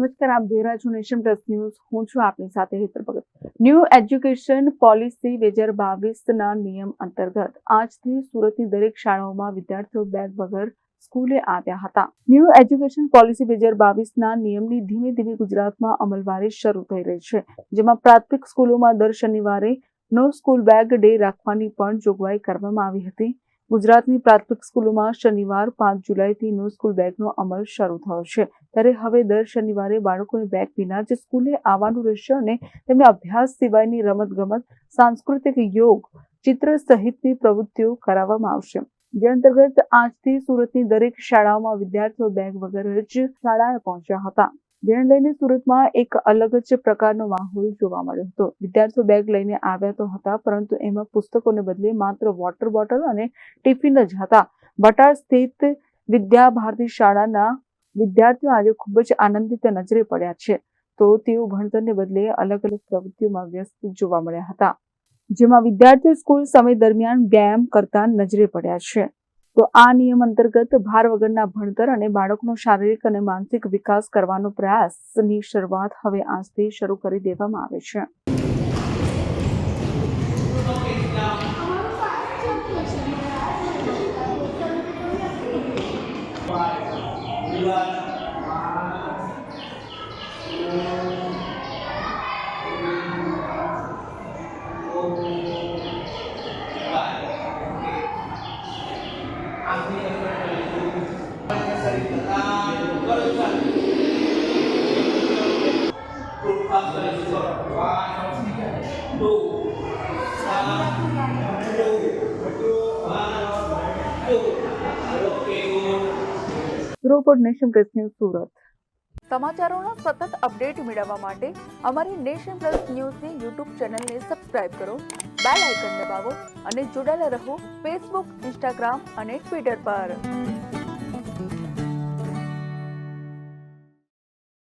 નમસ્કાર, આપ જોઈ રહ્યા છો નેશન પ્લસ ન્યૂઝ. હું છું આપની સાથે હેતર ભગત. ન્યૂ એજ્યુકેશન પોલિસી 2022ના નિયમ અંતર્ગત આજથી સુરતની દરેક શાળાઓમાં વિદ્યાર્થીઓ બેગ વગર સ્કૂલે આવ્યા હતા. ન્યૂ એજ્યુકેશન પોલિસી 2022ના નિયમની ધીમે ધીમે ગુજરાતમાં અમલવારી શરૂ થઈ રહી છે, જેમાં પ્રાથમિક સ્કૂલોમાં દર શનિવારે નો સ્કૂલ બેગ ડે રાખવાની પણ જોગવાઈ કરવામાં આવી હતી. ગુજરાતની પ્રાથમિક સ્કૂલોમાં શનિવાર 5 જુલાઈથી નો સ્કૂલ બેગનો અમલ શરૂ થયો છે. ત્યારે હવે દર શનિવારે બાળકોને બેગ વિના જ સ્કૂલે આવવાનું રહેશે અને તેમને અભ્યાસ સિવાયની રમતગમત, સાંસ્કૃતિક, યોગ, ચિત્ર સહિતની પ્રવૃત્તિઓ કરાવવામાં આવશે. જે અંતર્ગત આજથી સુરતની દરેક શાળાઓમાં વિદ્યાર્થીઓ બેગ વગર જ શાળાએ પહોંચ્યા હતા. જેને લઈને સુરતમાં એક અલગ જ પ્રકારનો માહોલ જોવા મળ્યો હતો. વિદ્યાર્થીઓ બેગ લઈને આવ્યા તો હતા, પરંતુ એમાં પુસ્તકોને બદલે માત્ર વોટર બોટલ અને ટિફિન જ હતા. બટાર સ્થિત વિદ્યા ભારતી શાળાના વિદ્યાર્થીઓ આજે ખૂબ જ આનંદિત નજરે પડ્યા છે. તો તેઓ ભણતરને બદલે અલગ અલગ પ્રવૃત્તિઓમાં વ્યસ્ત જોવા મળ્યા હતા, જેમાં વિદ્યાર્થીઓ સ્કૂલ સમય દરમિયાન વ્યાયામ કરતા નજરે પડ્યા છે. તો આ નિયમ અંતર્ગત ભાર વગરના ભણતર અને બાળકનો શારીરિક અને માનસિક વિકાસ કરવાનો પ્રયાસની શરૂઆત હવે આજથી શરૂ કરી દેવામાં આવે છે. Report nation plus news Surat. સમાચારોના સતત અપડેટ મેળવવા માટે અમારી નેશન પ્લસ ન્યૂઝની યુટ્યુબ ચેનલને સબસ્ક્રાઇબ કરો, બેલ આઇકન દબાવો અને જોડાયેલા રહો ફેસબુક, ઇન્સ્ટાગ્રામ અને ટ્વિટર પર.